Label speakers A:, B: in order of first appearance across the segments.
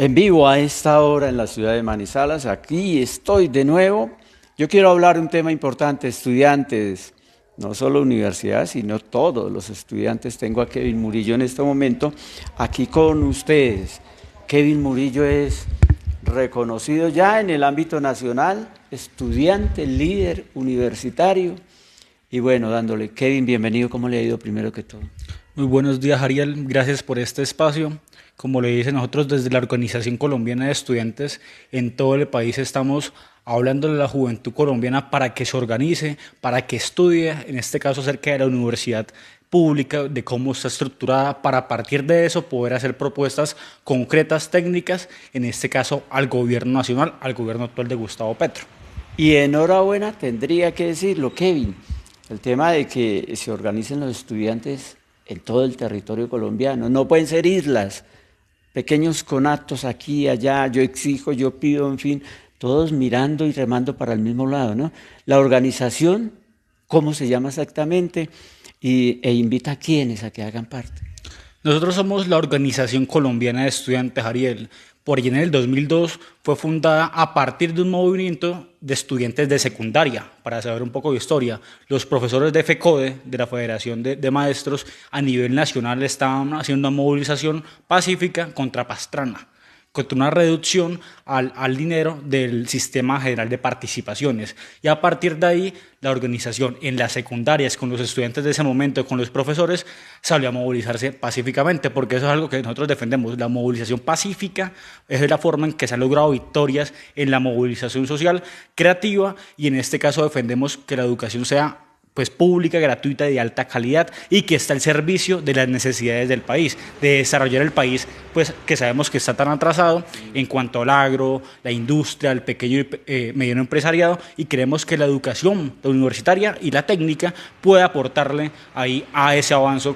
A: En vivo a esta hora en la ciudad de Manizales, aquí estoy de nuevo. Yo quiero hablar de un tema importante, estudiantes, no solo universidad, sino todos los estudiantes. Tengo a Kevin Murillo en este momento aquí con ustedes. Kevin Murillo es reconocido ya en el ámbito nacional, estudiante, líder universitario. Y bueno, dándole, Kevin, bienvenido, ¿cómo le ha ido primero que todo?
B: Muy buenos días, Ariel. Gracias por este espacio. Como le dice, nosotros desde la Organización Colombiana de Estudiantes en todo el país estamos hablando de la juventud colombiana para que se organice, para que estudie, en este caso acerca de la universidad pública, de cómo está estructurada, para a partir de eso poder hacer propuestas concretas, técnicas, en este caso al gobierno nacional, al gobierno actual de Gustavo Petro.
A: Y enhorabuena, tendría que decirlo, Kevin, el tema de que se organicen los estudiantes en todo el territorio colombiano. No pueden ser islas, pequeños conatos aquí y allá, yo exijo, yo pido, en fin, todos mirando y remando para el mismo lado, ¿no? La organización, ¿cómo se llama exactamente? E invita a quienes a que hagan parte.
B: Nosotros somos la Organización Colombiana de Estudiantes, Ariel. Por allí en el 2002 fue fundada a partir de un movimiento de estudiantes de secundaria. Para saber un poco de historia, los profesores de FECODE, de la Federación de Maestros, a nivel nacional estaban haciendo una movilización pacífica contra Pastrana, contra una reducción al dinero del sistema general de participaciones. Y a partir de ahí, la organización en las secundarias, con los estudiantes de ese momento, con los profesores, salió a movilizarse pacíficamente, porque eso es algo que nosotros defendemos. La movilización pacífica es la forma en que se han logrado victorias en la movilización social creativa, y en este caso defendemos que la educación sea pues pública, gratuita y de alta calidad, y que está al servicio de las necesidades del país, de desarrollar el país, pues que sabemos que está tan atrasado en cuanto al agro, la industria, el pequeño y mediano empresariado, y creemos que la educación universitaria y la técnica puede aportarle ahí a ese avance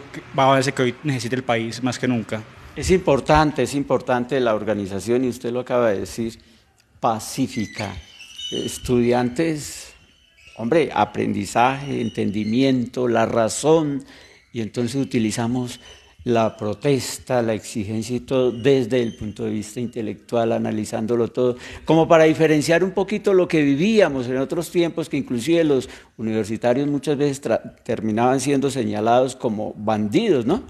B: que hoy necesita el país más que nunca.
A: Es importante la organización, y usted lo acaba de decir, pacífica. Estudiantes, hombre, aprendizaje, entendimiento, la razón, y entonces utilizamos la protesta, la exigencia y todo desde el punto de vista intelectual, analizándolo todo, como para diferenciar un poquito lo que vivíamos en otros tiempos, que inclusive los universitarios muchas veces terminaban siendo señalados como bandidos, ¿no?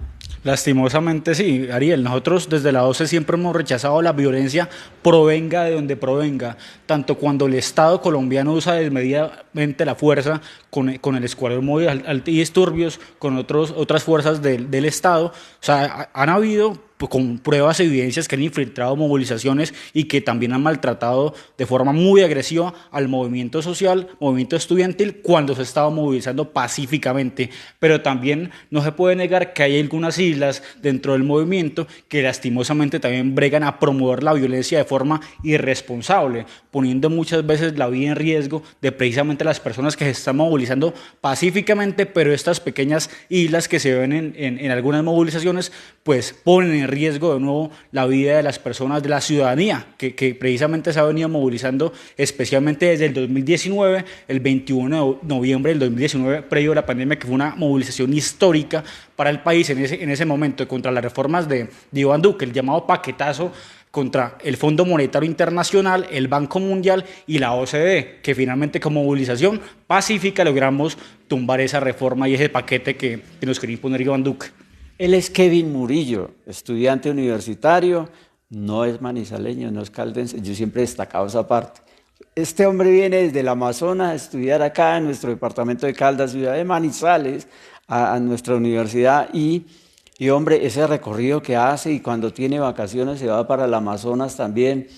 B: Lastimosamente sí, Ariel, nosotros desde la OCE siempre hemos rechazado la violencia, provenga de donde provenga, tanto cuando el Estado colombiano usa desmedidamente la fuerza con el Escuadrón Móvil Antidisturbios, con otras fuerzas del Estado. O sea, han habido pues, con pruebas, evidencias que han infiltrado movilizaciones y que también han maltratado de forma muy agresiva al movimiento social, movimiento estudiantil, cuando se estaba movilizando pacíficamente. Pero también no se puede negar que hay algunas islas dentro del movimiento que lastimosamente también bregan a promover la violencia de forma irresponsable, poniendo muchas veces la vida en riesgo de precisamente las personas que se están movilizando pacíficamente, pero estas pequeñas islas que se ven en algunas movilizaciones, pues ponen en riesgo de nuevo la vida de las personas, de la ciudadanía, que precisamente se ha venido movilizando especialmente desde el 2019, el 21 de noviembre del 2019, previo a la pandemia, que fue una movilización histórica para el país en ese momento contra las reformas de Iván Duque, el llamado paquetazo contra el Fondo Monetario Internacional, el Banco Mundial y la OCDE, que finalmente con movilización pacífica logramos tumbar esa reforma y ese paquete que nos quería imponer Iván Duque.
A: Él es Kevin Murillo, estudiante universitario, no es manizaleño, no es caldense, yo siempre he destacado esa parte. Este hombre viene desde el Amazonas a estudiar acá en nuestro departamento de Caldas, ciudad de Manizales, a nuestra universidad, y hombre, ese recorrido que hace, y cuando tiene vacaciones se va para el Amazonas también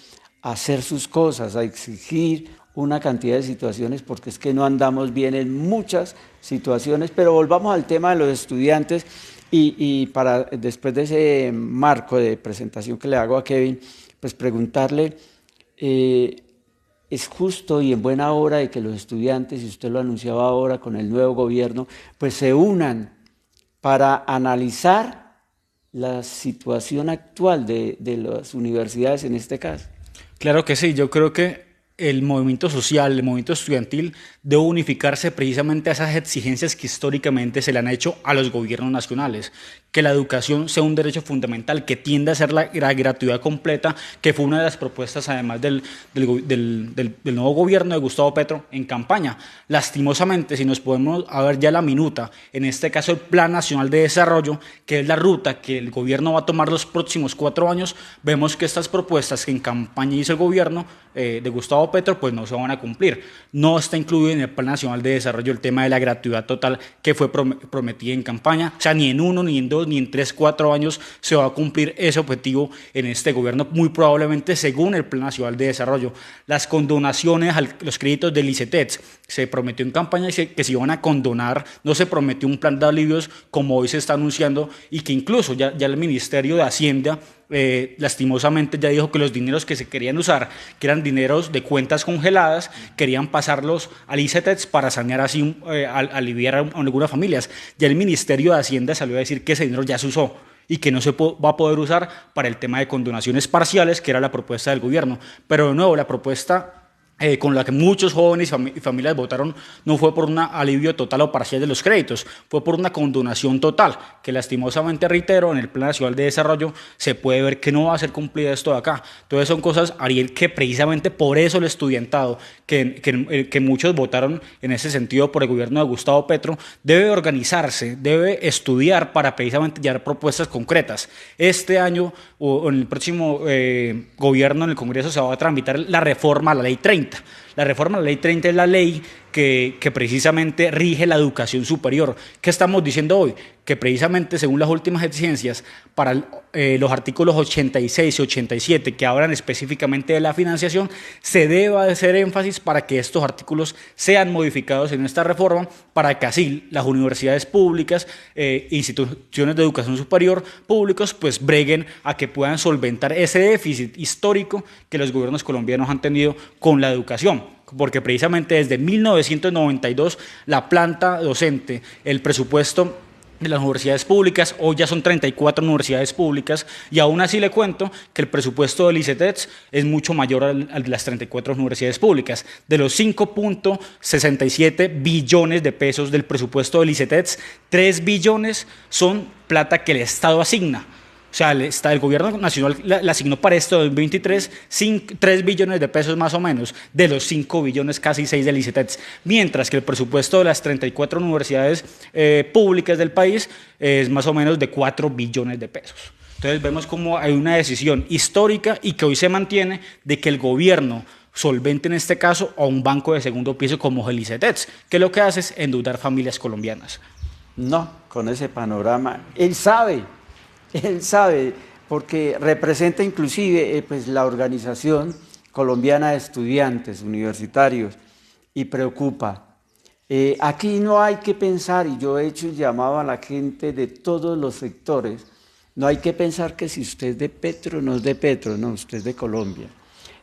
A: a hacer sus cosas, a exigir una cantidad de situaciones, porque es que no andamos bien en muchas situaciones. Pero volvamos al tema de los estudiantes, y para después de ese marco de presentación que le hago a Kevin, pues preguntarle, eh, es justo y en buena hora de que los estudiantes, y usted lo anunciaba ahora con el nuevo gobierno, pues se unan para analizar la situación actual de las universidades en este caso.
B: Claro que sí, yo creo que el movimiento social, el movimiento estudiantil debe unificarse precisamente a esas exigencias que históricamente se le han hecho a los gobiernos nacionales, que la educación sea un derecho fundamental, que tienda a ser la gratuidad completa, que fue una de las propuestas además del nuevo gobierno de Gustavo Petro en campaña. Lastimosamente, si nos podemos ver ya la minuta, en este caso el Plan Nacional de Desarrollo, que es la ruta que el gobierno va a tomar los próximos 4 años, vemos que estas propuestas que en campaña hizo el gobierno de Gustavo Petro, pues no se van a cumplir. No está incluido en el Plan Nacional de Desarrollo el tema de la gratuidad total que fue prometida en campaña. O sea, ni en 1, ni en 2, ni en 3, 4 años se va a cumplir ese objetivo en este gobierno, muy probablemente según el Plan Nacional de Desarrollo. Las condonaciones a los créditos del ICETEX, se prometió en campaña que se iban a condonar, no se prometió un plan de alivios como hoy se está anunciando, y que incluso ya el Ministerio de Hacienda lastimosamente ya dijo que los dineros que se querían usar, que eran dineros de cuentas congeladas, querían pasarlos al ICETEX para sanear así, aliviar a algunas familias. Ya el Ministerio de Hacienda salió a decir que ese dinero ya se usó y que no se va a poder usar para el tema de condonaciones parciales, que era la propuesta del gobierno. Pero de nuevo, la propuesta con la que muchos jóvenes y familias votaron no fue por un alivio total o parcial de los créditos, fue por una condonación total, que lastimosamente, reitero, en el Plan Nacional de Desarrollo se puede ver que no va a ser cumplida esto de acá. Entonces son cosas, Ariel, que precisamente por eso el estudiantado, que muchos votaron en ese sentido por el gobierno de Gustavo Petro, debe organizarse, debe estudiar para precisamente llevar propuestas concretas. Este año o en el próximo gobierno, en el Congreso, se va a tramitar la reforma a la Ley 30. La reforma a la Ley 30 es la ley que precisamente rige la educación superior. ¿Qué estamos diciendo hoy? Que precisamente según las últimas exigencias para los artículos 86 y 87 que hablan específicamente de la financiación, se debe hacer énfasis para que estos artículos sean modificados en esta reforma, para que así las universidades públicas, instituciones de educación superior públicos, pues breguen a que puedan solventar ese déficit histórico que los gobiernos colombianos han tenido con la educación. Porque precisamente desde 1992 la planta docente, el presupuesto de las universidades públicas, hoy ya son 34 universidades públicas, y aún así le cuento que el presupuesto del ICETEX es mucho mayor al de las 34 universidades públicas. De los 5.67 billones de pesos del presupuesto del ICETEX, 3 billones son plata que el Estado asigna. O sea, el gobierno nacional le asignó para esto 2023 3 billones de pesos más o menos, de los 5 billones, casi 6 del ICETEX, mientras que el presupuesto de las 34 universidades públicas del país es más o menos de 4 billones de pesos. Entonces vemos cómo hay una decisión histórica y que hoy se mantiene de que el gobierno solvente en este caso a un banco de segundo piso como el ICETEX, que lo que hace es endeudar familias colombianas.
A: No, con ese panorama, él sabe, porque representa inclusive pues, la Organización Colombiana de Estudiantes Universitarios y preocupa. Aquí no hay que pensar, y yo he hecho el llamado a la gente de todos los sectores, no hay que pensar que si usted es de Petro, no es de Petro, no, usted es de Colombia.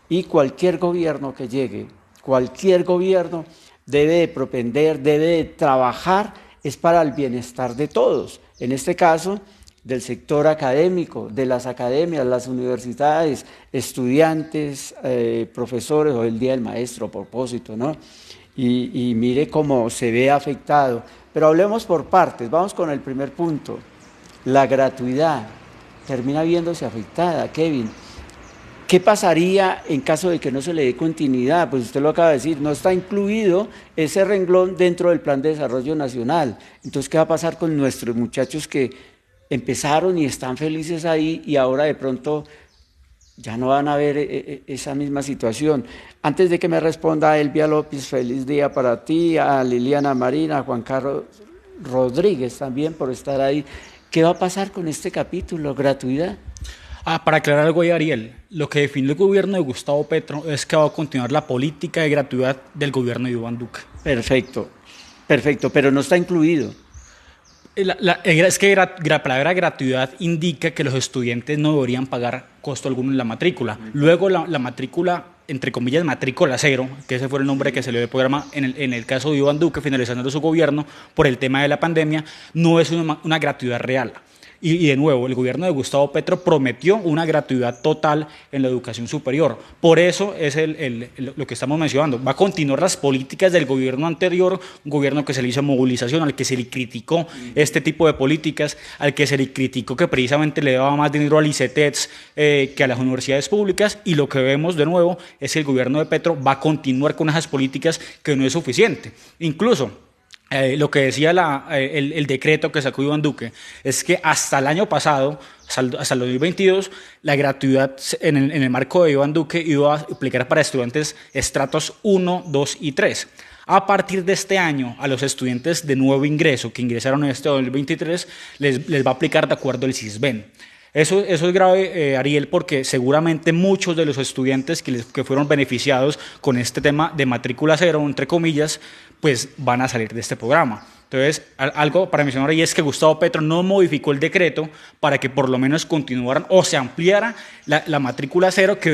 A: Y cualquier gobierno que llegue, cualquier gobierno debe de propender, debe de trabajar, es para el bienestar de todos. En este caso, del sector académico, de las academias, las universidades, estudiantes, profesores, o el Día del Maestro a propósito, ¿no? Y mire cómo se ve afectado. Pero hablemos por partes, vamos con el primer punto. La gratuidad termina viéndose afectada, Kevin. ¿Qué pasaría en caso de que no se le dé continuidad? Pues usted lo acaba de decir, no está incluido ese renglón dentro del Plan de Desarrollo Nacional. Entonces, ¿qué va a pasar con nuestros muchachos que empezaron y están felices ahí y ahora de pronto ya no van a ver esa misma situación? Antes de que me responda Elvia López, feliz día para ti, a Liliana Marina, a Juan Carlos Rodríguez también por estar ahí. ¿Qué va a pasar con este capítulo, gratuidad?
B: Para aclarar algo ahí, Ariel, lo que definió el gobierno de Gustavo Petro es que va a continuar la política de gratuidad del gobierno de Iván Duque.
A: Perfecto, pero no está incluido.
B: Es que la palabra gratuidad indica que los estudiantes no deberían pagar costo alguno en la matrícula. Luego la matrícula, entre comillas, matrícula cero, que ese fue el nombre que se le dio al programa en el caso de Iván Duque, finalizando su gobierno por el tema de la pandemia, no es una gratuidad real. Y de nuevo, el gobierno de Gustavo Petro prometió una gratuidad total en la educación superior. Por eso es lo que estamos mencionando. Va a continuar las políticas del gobierno anterior, un gobierno que se le hizo movilización, al que se le criticó este tipo de políticas, al que se le criticó que precisamente le daba más dinero al ICETEX que a las universidades públicas, y lo que vemos de nuevo es que el gobierno de Petro va a continuar con esas políticas que no es suficiente. Incluso lo que decía el decreto que sacó Iván Duque es que hasta el año pasado, hasta el 2022, la gratuidad en el marco de Iván Duque iba a aplicar para estudiantes estratos 1, 2 y 3. A partir de este año, a los estudiantes de nuevo ingreso que ingresaron en este 2023, les va a aplicar de acuerdo al CISBEN. Eso es grave, Ariel, porque seguramente muchos de los estudiantes que fueron beneficiados con este tema de matrícula cero, entre comillas, pues van a salir de este programa. Entonces, algo para mencionar ahí es que Gustavo Petro no modificó el decreto para que por lo menos continuaran o se ampliara la matrícula cero que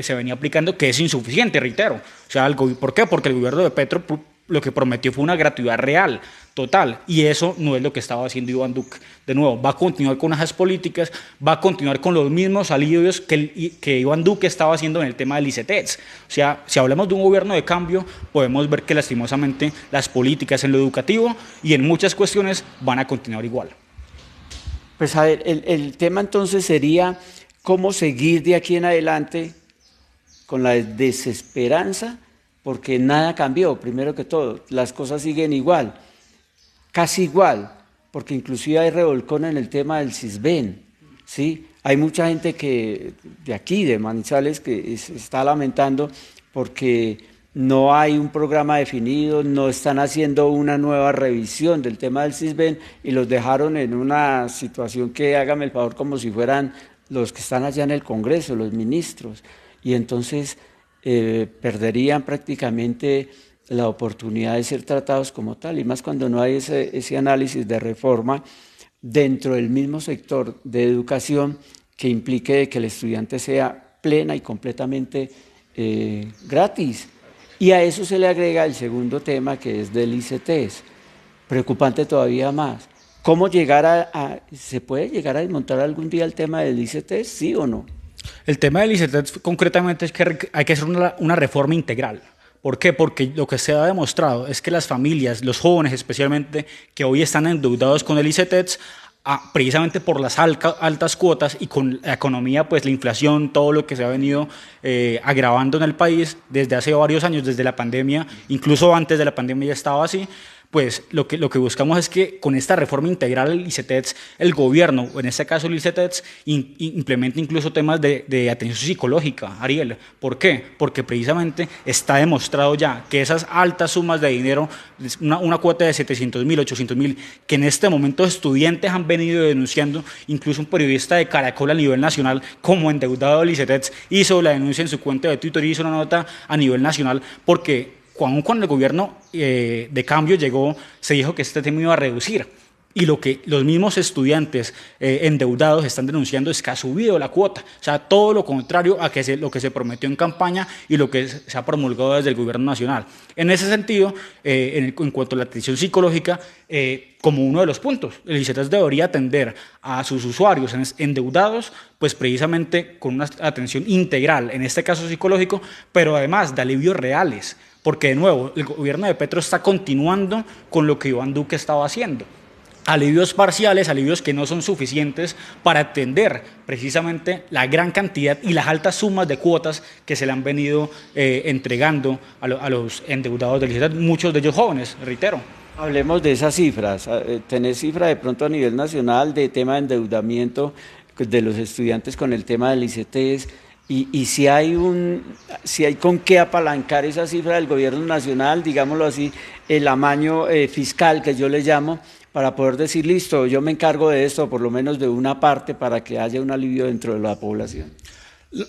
B: se venía aplicando, que es insuficiente, reitero. O sea, ¿por qué? Porque el gobierno de Petro lo que prometió fue una gratuidad real, total, y eso no es lo que estaba haciendo Iván Duque. De nuevo, va a continuar con esas políticas, va a continuar con los mismos alivios que Iván Duque estaba haciendo en el tema del ICETEX. O sea, si hablamos de un gobierno de cambio, podemos ver que lastimosamente las políticas en lo educativo y en muchas cuestiones van a continuar igual.
A: Pues a ver, el tema entonces sería cómo seguir de aquí en adelante con la desesperanza, porque nada cambió, primero que todo, las cosas siguen igual, casi igual, porque inclusive hay revolcón en el tema del CISBEN, ¿sí? Hay mucha gente de aquí, de Manizales, que se está lamentando porque no hay un programa definido, no están haciendo una nueva revisión del tema del CISBEN y los dejaron en una situación que, hágame el favor, como si fueran los que están allá en el Congreso, los ministros, y entonces perderían prácticamente la oportunidad de ser tratados como tal, y más cuando no hay ese análisis de reforma dentro del mismo sector de educación que implique que el estudiante sea plena y completamente gratis. Y a eso se le agrega el segundo tema, que es del ICETEX, preocupante todavía más. ¿Cómo se puede llegar a desmontar algún día el tema del ICETEX, sí o no?
B: El tema del ICETEX concretamente es que hay que hacer una reforma integral. ¿Por qué? Porque lo que se ha demostrado es que las familias, los jóvenes especialmente, que hoy están endeudados con el ICETEX, precisamente por las altas cuotas y con la economía, pues la inflación, todo lo que se ha venido agravando en el país desde hace varios años, desde la pandemia, incluso antes de la pandemia ya estaba así, pues lo que buscamos es que con esta reforma integral del ICETEX, el gobierno, o en este caso el ICETEX, implemente incluso temas de atención psicológica, Ariel. ¿Por qué? Porque precisamente está demostrado ya que esas altas sumas de dinero, una cuota de 700.000, 800.000, que en este momento estudiantes han venido denunciando, incluso un periodista de Caracol a nivel nacional, como endeudado del ICETEX, hizo la denuncia en su cuenta de Twitter y hizo una nota a nivel nacional, porque cuando el gobierno de cambio llegó, se dijo que este tema iba a reducir. Y lo que los mismos estudiantes endeudados están denunciando es que ha subido la cuota. O sea, todo lo contrario a lo que se prometió en campaña y lo que se ha promulgado desde el gobierno nacional. En ese sentido, en cuanto a la atención psicológica, como uno de los puntos, el ICETEX debería atender a sus usuarios endeudados, pues precisamente con una atención integral, en este caso psicológico, pero además de alivios reales. Porque, de nuevo, el gobierno de Petro está continuando con lo que Iván Duque estaba haciendo. Alivios parciales, alivios que no son suficientes para atender precisamente la gran cantidad y las altas sumas de cuotas que se le han venido entregando a los endeudados del ICETEX, muchos de ellos jóvenes, reitero.
A: Hablemos de esas cifras. ¿Tenés cifra de pronto a nivel nacional de tema de endeudamiento de los estudiantes con el tema del ICETEX? Y si hay con qué apalancar esa cifra del gobierno nacional, digámoslo así, el amaño fiscal que yo le llamo, para poder decir, listo, yo me encargo de esto, por lo menos de una parte, para que haya un alivio dentro de la población.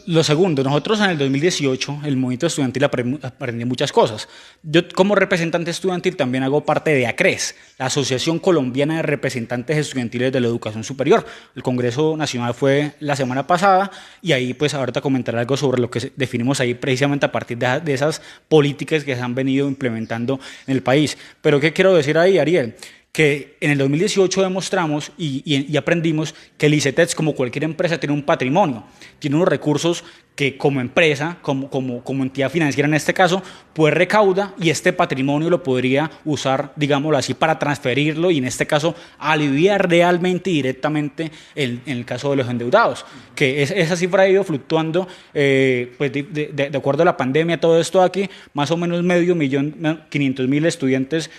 B: Lo segundo, nosotros en el 2018, el movimiento estudiantil aprendió muchas cosas. Yo como representante estudiantil también hago parte de ACRES, la Asociación Colombiana de Representantes Estudiantiles de la Educación Superior. El Congreso Nacional fue la semana pasada y ahí pues ahorita comentaré algo sobre lo que definimos ahí precisamente a partir de esas políticas que se han venido implementando en el país. Pero ¿qué quiero decir ahí, Ariel? que en el 2018 demostramos y aprendimos que el ICETEX, como cualquier empresa, tiene un patrimonio, tiene unos recursos que como empresa, como entidad financiera en este caso, pues recauda, y este patrimonio lo podría usar, digámoslo así, para transferirlo y en este caso aliviar realmente y directamente en el caso de los endeudados, que esa cifra ha ido fluctuando, pues de acuerdo a la pandemia, todo esto aquí, más o menos 500.000 estudiantes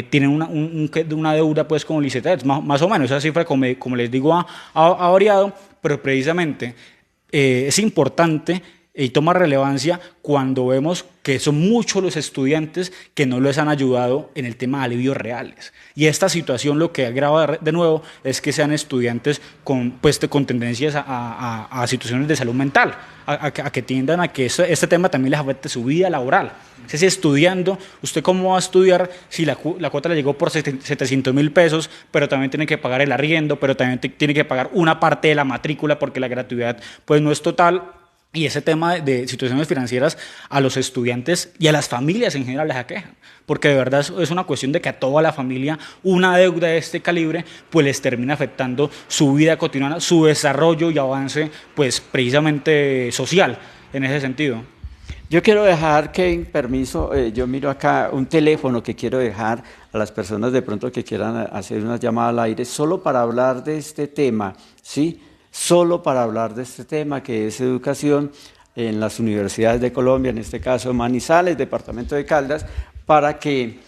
B: tienen una deuda pues con el ICETEX, más o menos, esa cifra como les digo ha variado, pero precisamente es importante y toma relevancia cuando vemos que son muchos los estudiantes que no les han ayudado en el tema de alivios reales. Y esta situación lo que agrava de nuevo es que sean estudiantes con tendencias a situaciones de salud mental, a que tiendan a que este tema también les afecte su vida laboral. Si estudiando, ¿usted cómo va a estudiar si la cuota le llegó por 700.000 pesos, pero también tiene que pagar el arriendo, pero también tiene que pagar una parte de la matrícula porque la gratuidad pues no es total? Y ese tema de situaciones financieras a los estudiantes y a las familias en general les aquejan, porque de verdad es una cuestión de que a toda la familia una deuda de este calibre pues les termina afectando su vida cotidiana, su desarrollo y avance pues precisamente social en ese sentido.
A: Yo quiero dejar, Kevin, permiso, yo miro acá un teléfono que quiero dejar a las personas de pronto que quieran hacer una llamada al aire solo para hablar de este tema, ¿sí? Solo para hablar de este tema que es educación en las universidades de Colombia, en este caso Manizales, departamento de Caldas, para que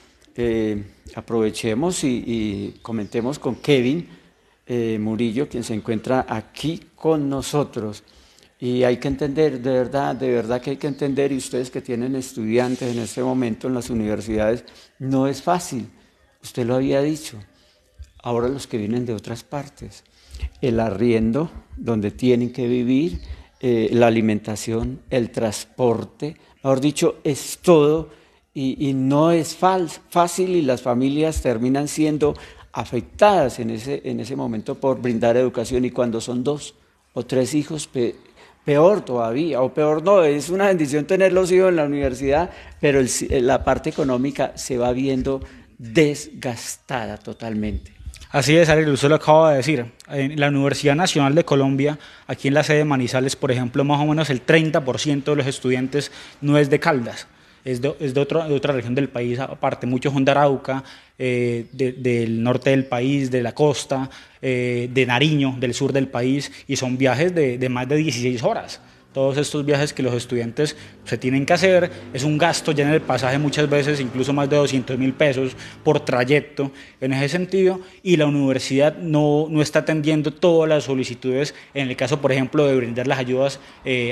A: aprovechemos y comentemos con Kevin Murillo, quien se encuentra aquí con nosotros. Y hay que entender, de verdad que hay que entender, y ustedes que tienen estudiantes en este momento en las universidades, no es fácil, usted lo había dicho, ahora los que vienen de otras partes, el arriendo, donde tienen que vivir, la alimentación, el transporte, mejor dicho, es todo y no es fácil y las familias terminan siendo afectadas en ese momento por brindar educación y cuando son 2 o 3 hijos, peor todavía, o peor no, es una bendición tener los hijos en la universidad, pero la parte económica se va viendo desgastada totalmente.
B: Así es, Ariel, usted lo acaba de decir. En la Universidad Nacional de Colombia, aquí en la sede de Manizales, por ejemplo, más o menos el 30% de los estudiantes no es de Caldas, es de otra región del país aparte. Muchos son de Arauca, del norte del país, de la costa, de Nariño, del sur del país, y son viajes de más de 16 horas. Todos estos viajes que los estudiantes se tienen que hacer, es un gasto ya en el pasaje muchas veces, incluso más de 200.000 pesos por trayecto en ese sentido, y la universidad no está atendiendo todas las solicitudes, en el caso, por ejemplo, de brindar las ayudas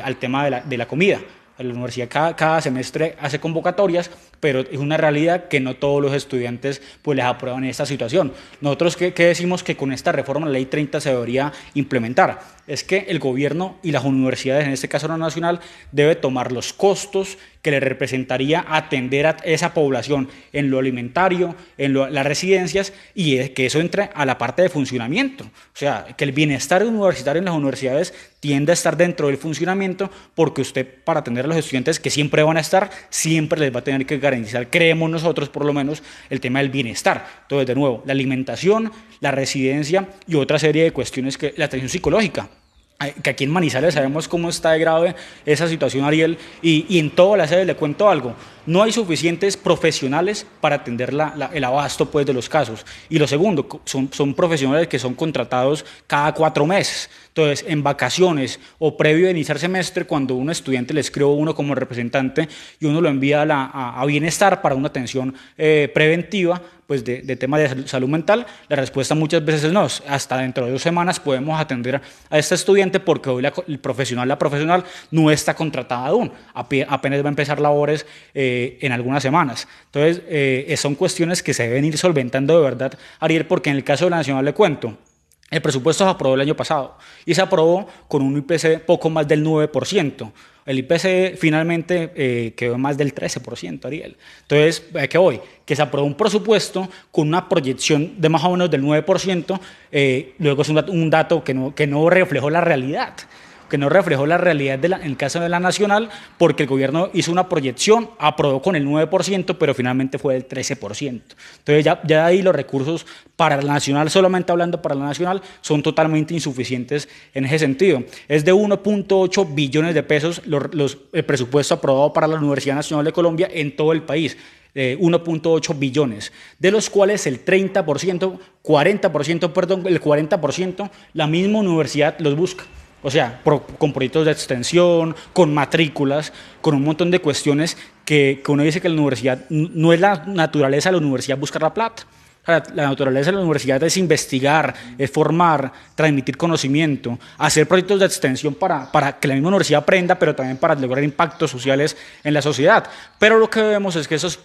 B: al tema de la comida. La universidad cada semestre hace convocatorias, pero es una realidad que no todos los estudiantes pues les aprueban esta situación. Nosotros, ¿qué decimos que con esta reforma, la Ley 30, se debería implementar? Es que el gobierno y las universidades, en este caso la nacional, debe tomar los costos que le representaría atender a esa población en lo alimentario, las residencias, y que eso entre a la parte de funcionamiento. O sea, que el bienestar universitario en las universidades tiende a estar dentro del funcionamiento, porque usted, para atender a los estudiantes que siempre van a estar, siempre les va a tener que garantizar, creemos nosotros por lo menos, el tema del bienestar. Entonces, de nuevo, la alimentación, la residencia y otra serie de cuestiones, que la atención psicológica, que aquí en Manizales sabemos cómo está de grave esa situación, Ariel, y en todas las sedes le cuento algo: no hay suficientes profesionales para atender el abasto pues de los casos, y lo segundo, son profesionales que son contratados cada 4 meses. Entonces, en vacaciones o previo a iniciar semestre, cuando un estudiante le escribe a uno como representante y uno lo envía a bienestar para una atención preventiva, pues de temas de salud mental, la respuesta muchas veces es no, hasta dentro de 2 semanas podemos atender a este estudiante porque hoy la profesional no está contratada aún, apenas va a empezar labores en algunas semanas. Entonces, son cuestiones que se deben ir solventando de verdad, Ariel, porque en el caso de la Nacional le cuento, el presupuesto se aprobó el año pasado y se aprobó con un IPC poco más del 9%. El IPC finalmente quedó más del 13%, Ariel. Entonces, ¿a qué voy? Que se aprobó un presupuesto con una proyección de más o menos del 9%, luego es un dato que no reflejó la realidad. que no reflejó la realidad en el caso de la nacional, porque el gobierno hizo una proyección, aprobó con el 9%, pero finalmente fue del 13%. Entonces ya ahí los recursos para la nacional, solamente hablando para la nacional, son totalmente insuficientes en ese sentido. Es de 1.8 billones de pesos el presupuesto aprobado para la Universidad Nacional de Colombia en todo el país. 1.8 billones, de los cuales el 40%, la misma universidad los busca. O sea, con proyectos de extensión, con matrículas, con un montón de cuestiones que uno dice que la universidad, no es la naturaleza de la universidad buscar la plata. La naturaleza de la universidad es investigar, es formar, transmitir conocimiento, hacer proyectos de extensión para que la misma universidad aprenda, pero también para lograr impactos sociales en la sociedad. Pero lo que vemos es que esos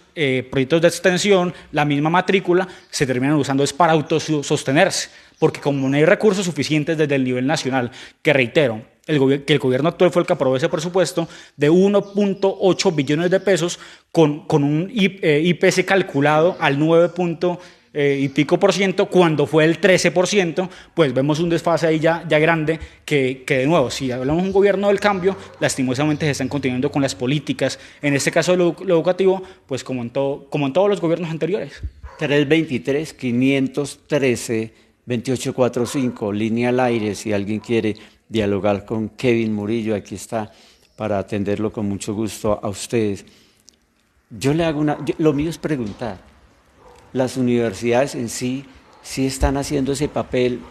B: proyectos de extensión, la misma matrícula, se terminan usando es para autosostenerse, porque como no hay recursos suficientes desde el nivel nacional, que reitero, que el gobierno actual fue el que aprobó ese presupuesto de 1.8 billones de pesos con un IPC calculado al 9 y pico por ciento, cuando fue el 13%, pues vemos un desfase ahí ya grande que de nuevo, si hablamos de un gobierno del cambio, lastimosamente se están continuando con las políticas, en este caso lo educativo, pues como en todos los gobiernos anteriores.
A: 323-513-2845, línea al aire, si alguien quiere dialogar con Kevin Murillo, aquí está para atenderlo con mucho gusto a ustedes. Yo le hago lo mío es preguntar. Las universidades en sí están haciendo ese papel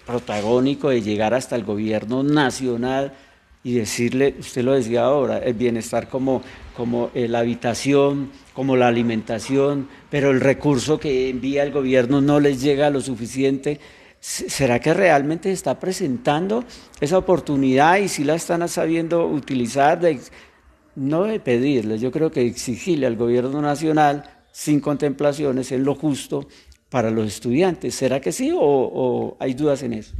A: protagónico de llegar hasta el gobierno nacional y decirle, usted lo decía ahora, el bienestar como la habitación, como la alimentación, pero el recurso que envía el gobierno no les llega lo suficiente. ¿Será que realmente se está presentando esa oportunidad y si la están sabiendo utilizar? No de pedirles, yo creo que exigirle al gobierno nacional sin contemplaciones es lo justo para los estudiantes. ¿Será que sí o hay dudas en eso?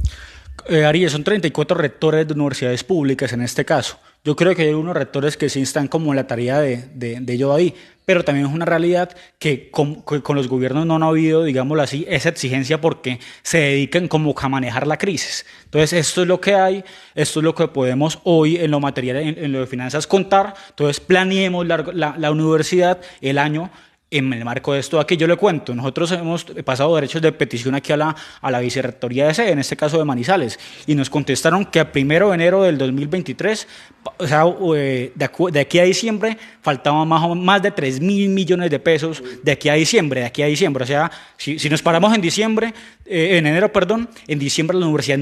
B: Ariel, son 34 rectores de universidades públicas en este caso. Yo creo que hay unos rectores que sí están como en la tarea de ello ahí, pero también es una realidad que con los gobiernos no ha habido, digámoslo así, esa exigencia porque se dedican como a manejar la crisis. Entonces, esto es lo que hay, esto es lo que podemos hoy en lo material, en lo de finanzas contar. Entonces, planeemos la universidad el año. En el marco de esto aquí yo le cuento, nosotros hemos pasado derechos de petición aquí a la vicerrectoría de sede, en este caso de Manizales, y nos contestaron que a 1 de enero del 2023, o sea, de aquí a diciembre, faltaban más de 3.000 millones de pesos de aquí a diciembre, o sea, si nos paramos en enero, en diciembre la universidad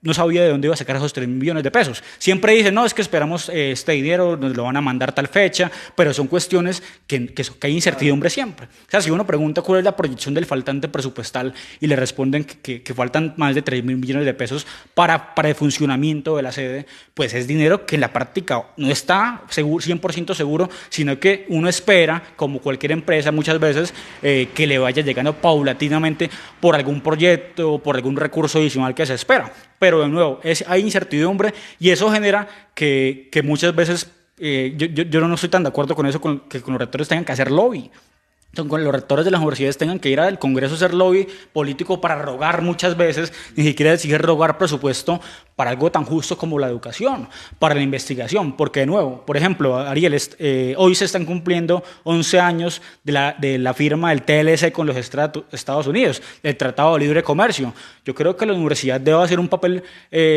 B: no sabía de dónde iba a sacar esos 3 millones de pesos. Siempre dicen, no, es que esperamos este dinero, nos lo van a mandar tal fecha, pero son cuestiones que hay incertidumbre siempre. O sea, si uno pregunta cuál es la proyección del faltante presupuestal y le responden que faltan más de 3.000 millones de pesos para el funcionamiento de la sede, pues es dinero que en la práctica no está 100% seguro, sino que uno espera, como cualquier empresa muchas veces, que le vaya llegando paulatinamente por algún proyecto o por algún recurso adicional que se espera. Pero de nuevo, hay incertidumbre y eso genera que muchas veces, yo no estoy tan de acuerdo con eso, que los rectores tengan que hacer lobby. Entonces, los rectores de las universidades tengan que ir al Congreso a hacer lobby político para rogar muchas veces, ni siquiera exigir rogar presupuesto para algo tan justo como la educación, para la investigación, porque de nuevo, por ejemplo, Ariel, hoy se están cumpliendo 11 años de la firma del TLC con los Estados Unidos, el Tratado de Libre Comercio. Yo creo que la universidad debe hacer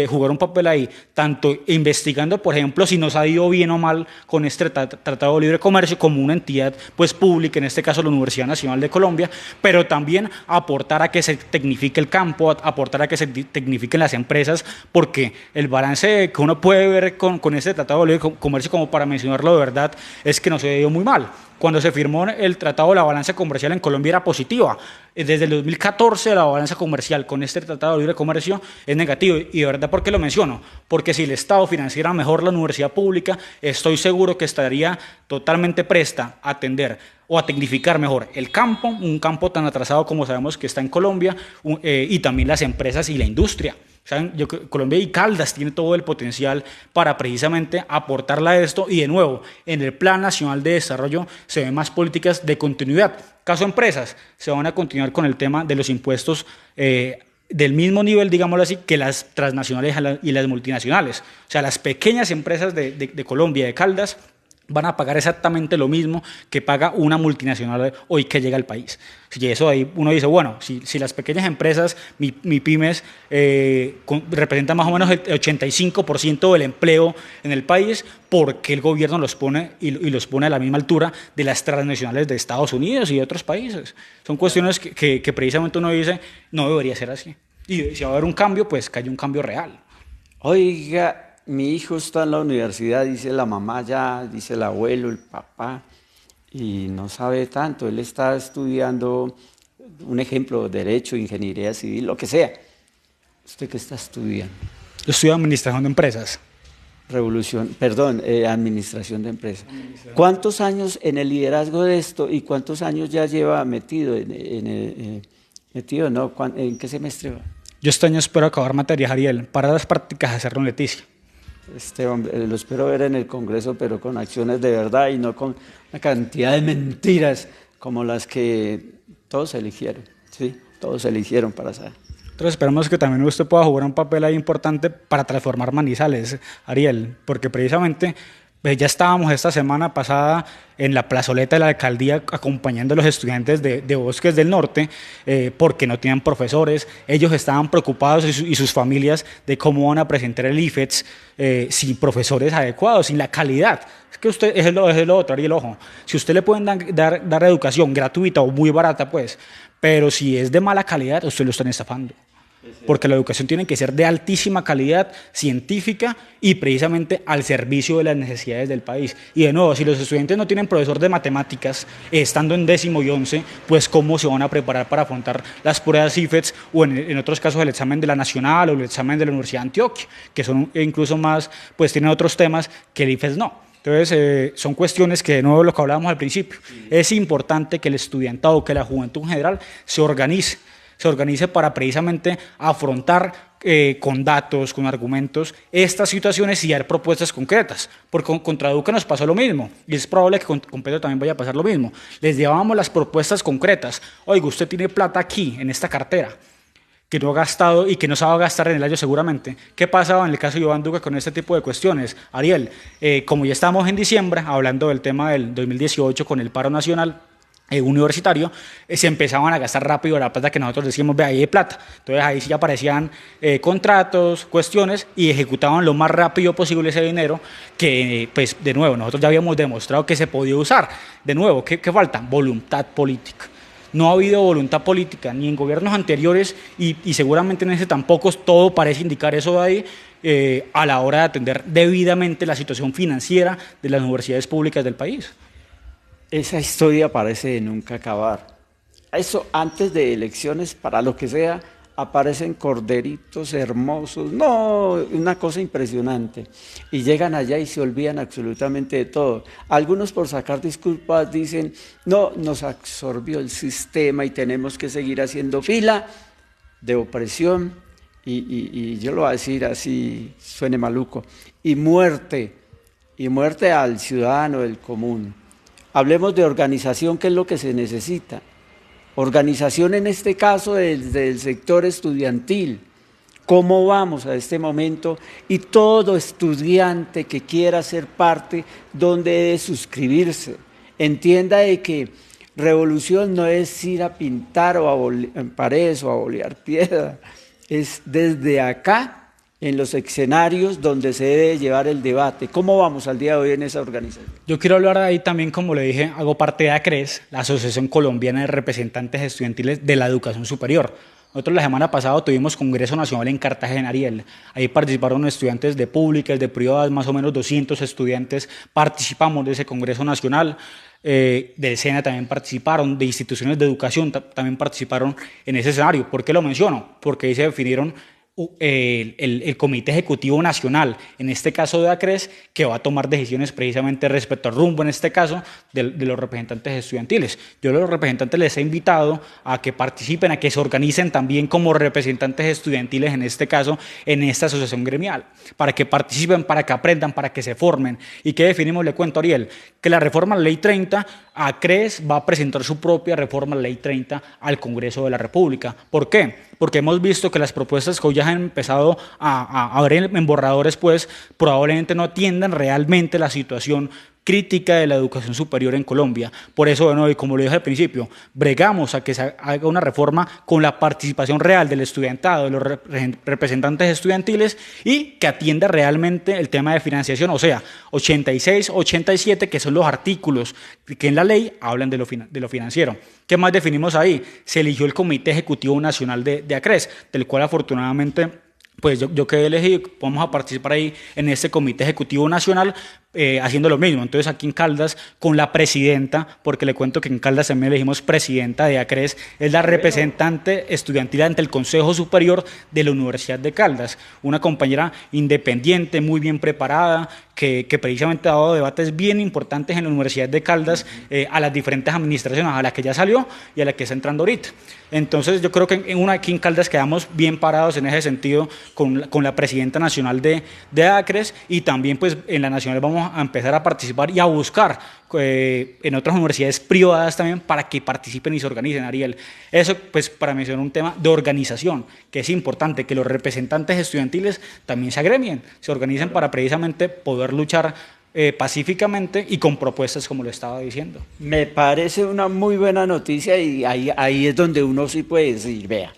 B: jugar un papel ahí, tanto investigando, por ejemplo, si nos ha ido bien o mal con este Tratado de Libre Comercio como una entidad pues pública, en este caso la Universidad Nacional de Colombia, pero también aportar a que se tecnifique el campo, aportar a que se tecnifiquen las empresas, porque el balance que uno puede ver con este Tratado de Libre Comercio, como para mencionarlo de verdad, es que nos ha ido muy mal. Cuando se firmó el tratado, la balanza comercial en Colombia era positiva. Desde el 2014 la balanza comercial con este tratado de libre comercio es negativa. Y de verdad, ¿por qué lo menciono? Porque si el Estado financiara mejor la universidad pública, estoy seguro que estaría totalmente presta a atender o a tecnificar mejor el campo, un campo tan atrasado como sabemos que está en Colombia, y también las empresas y la industria. ¿Saben? Colombia y Caldas tiene todo el potencial para precisamente aportarle a esto, y de nuevo, en el Plan Nacional de Desarrollo se ven más políticas de continuidad. Caso empresas, se van a continuar con el tema de los impuestos del mismo nivel, digámoslo así, que las transnacionales y las multinacionales. O sea, las pequeñas empresas de Colombia, de Caldas, van a pagar exactamente lo mismo que paga una multinacional hoy que llega al país. Y eso ahí uno dice, bueno, si las pequeñas empresas, mi pymes, representan más o menos el 85% del empleo en el país, ¿por qué el gobierno los pone y los pone a la misma altura de las transnacionales de Estados Unidos y de otros países? Son cuestiones que precisamente uno dice, no debería ser así. Y si va a haber un cambio, pues que haya un cambio real.
A: Oiga, mi hijo está en la universidad, dice la mamá ya, dice el abuelo, el papá, y no sabe tanto. Él está estudiando, un ejemplo, derecho, ingeniería civil, lo que sea. ¿Usted qué está estudiando?
B: Yo estudio administración de empresas.
A: Administración de empresas. ¿Cuántos años en el liderazgo de esto y cuántos años ya lleva metido metido, no? ¿En qué semestre va?
B: Yo este año espero acabar materias, Ariel, para las prácticas hacerlo en Leticia.
A: Este hombre, lo espero ver en el Congreso, pero con acciones de verdad y no con una cantidad de mentiras como las que todos eligieron, ¿sí? Todos eligieron para saber.
B: Entonces esperamos que también usted pueda jugar un papel ahí importante para transformar Manizales, Ariel, porque precisamente ya estábamos esta semana pasada en la plazoleta de la alcaldía acompañando a los estudiantes de Bosques del Norte porque no tenían profesores. Ellos estaban preocupados y sus familias de cómo van a presentar el IFETS sin profesores adecuados, sin la calidad. Es que usted es lo otro, Ariel, ojo. Si usted le pueden dar educación gratuita o muy barata, pues, pero si es de mala calidad, usted lo están estafando. Porque la educación tiene que ser de altísima calidad científica y precisamente al servicio de las necesidades del país. Y de nuevo, si los estudiantes no tienen profesor de matemáticas, estando en 10º y 11, pues cómo se van a preparar para afrontar las pruebas IFETS o en otros casos el examen de la Nacional o el examen de la Universidad de Antioquia, que son incluso más, pues tienen otros temas que el IFETS no. Entonces, son cuestiones que, de nuevo, lo que hablábamos al principio, es importante que el estudiantado, que la juventud en general, se organice para precisamente afrontar con datos, con argumentos, estas situaciones y dar propuestas concretas. Porque con Traduca nos pasó lo mismo, y es probable que con Petro también vaya a pasar lo mismo. Les llevábamos las propuestas concretas. Oiga, usted tiene plata aquí, en esta cartera, que no ha gastado y que no se va a gastar en el año seguramente. ¿Qué pasaba en el caso de Iván Duque con este tipo de cuestiones? Ariel, como ya estamos en diciembre, hablando del tema del 2018 con el paro nacional, universitario, se empezaban a gastar rápido la plata que nosotros decíamos, ve ahí hay plata. Entonces ahí sí ya aparecían contratos, cuestiones y ejecutaban lo más rápido posible ese dinero que, pues de nuevo, nosotros ya habíamos demostrado que se podía usar. De nuevo, ¿qué falta? Voluntad política. No ha habido voluntad política ni en gobiernos anteriores y seguramente en ese tampoco. Todo parece indicar eso de ahí a la hora de atender debidamente la situación financiera de las universidades públicas del país.
A: Esa historia parece de nunca acabar. Eso antes de elecciones, para lo que sea, aparecen corderitos hermosos, no, una cosa impresionante. Y llegan allá y se olvidan absolutamente de todo. Algunos por sacar disculpas dicen, no, nos absorbió el sistema y tenemos que seguir haciendo fila de opresión, y yo lo voy a decir así, suene maluco, y muerte al ciudadano del común. Hablemos de organización, que es lo que se necesita. Organización en este caso desde el sector estudiantil. ¿Cómo vamos a este momento? Y todo estudiante que quiera ser parte, ¿dónde debe suscribirse? Entienda de que revolución no es ir a pintar en paredes o a bolear piedra. Es desde acá, en los escenarios donde se debe llevar el debate. ¿Cómo vamos al día de hoy en esa organización?
B: Yo quiero hablar ahí también, como le dije, hago parte de ACRES, la Asociación Colombiana de Representantes Estudiantiles de la Educación Superior. Nosotros la semana pasada tuvimos Congreso Nacional en Cartagena, Ariel. Ahí participaron estudiantes de públicas, de privadas, más o menos 200 estudiantes. Participamos de ese Congreso Nacional. Del SENA también participaron, de instituciones de educación también participaron en ese escenario. ¿Por qué lo menciono? Porque ahí se definieron el Comité Ejecutivo Nacional, en este caso de ACRES, que va a tomar decisiones precisamente respecto al rumbo, en este caso, de los representantes estudiantiles. Yo a los representantes les he invitado a que participen, a que se organicen también como representantes estudiantiles, en este caso, en esta asociación gremial, para que participen, para que aprendan, para que se formen. ¿Y qué definimos? Le cuento, Ariel, que la reforma a la Ley 30, ACRES va a presentar su propia reforma a la Ley 30 al Congreso de la República. ¿Por qué? porque hemos visto que las propuestas que hoy ya han empezado a ver en borradores, pues probablemente no atiendan realmente la situación crítica de la educación superior en Colombia. Por eso, bueno, y como lo dije al principio, bregamos a que se haga una reforma con la participación real del estudiantado, de los representantes estudiantiles y que atienda realmente el tema de financiación, o sea, 86, 87, que son los artículos que en la ley hablan de lo financiero. ¿Qué más definimos ahí? Se eligió el Comité Ejecutivo Nacional de ACRES, del cual afortunadamente pues yo quedé elegido, vamos a participar ahí en este Comité Ejecutivo Nacional haciendo lo mismo. Entonces aquí en Caldas con la presidenta, porque le cuento que en Caldas también elegimos presidenta de ACRES, es la representante estudiantil ante el Consejo Superior de la Universidad de Caldas, una compañera independiente, muy bien preparada, que precisamente ha dado debates bien importantes en la Universidad de Caldas a las diferentes administraciones, a la que ya salió y a la que está entrando ahorita. Entonces yo creo que aquí en Caldas quedamos bien parados en ese sentido con la presidenta nacional de ACRES, y también pues en la nacional vamos a empezar a participar y a buscar en otras universidades privadas también para que participen y se organicen, Ariel. Eso pues para mencionar un tema de organización, que es importante que los representantes estudiantiles también se agremien, se organicen para precisamente poder luchar pacíficamente y con propuestas como lo estaba diciendo.
A: Me parece una muy buena noticia y ahí es donde uno sí puede decir, vea,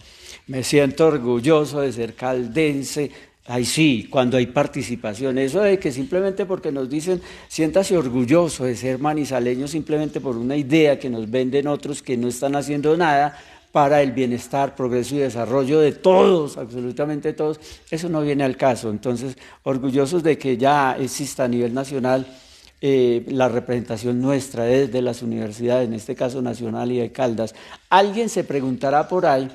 A: me siento orgulloso de ser caldense. Ay, sí, cuando hay participación, eso de que simplemente porque nos dicen, siéntase orgulloso de ser manizaleño simplemente por una idea que nos venden otros que no están haciendo nada para el bienestar, progreso y desarrollo de todos, absolutamente todos, eso no viene al caso. Entonces, orgullosos de que ya exista a nivel nacional la representación nuestra desde las universidades, en este caso nacional y de Caldas. Alguien se preguntará por ahí,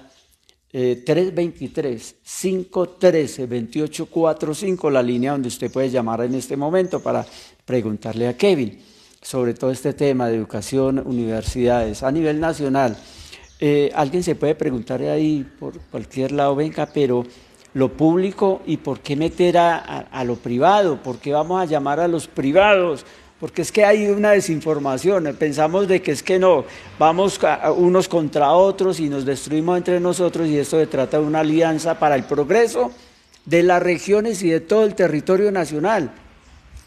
A: 323-513-2845, la línea donde usted puede llamar en este momento para preguntarle a Kevin sobre todo este tema de educación, universidades a nivel nacional. Alguien se puede preguntar ahí por cualquier lado, venga, pero lo público y por qué meter a lo privado, por qué vamos a llamar a los privados, porque es que hay una desinformación, pensamos de que es que no, vamos unos contra otros y nos destruimos entre nosotros, y esto se trata de una alianza para el progreso de las regiones y de todo el territorio nacional.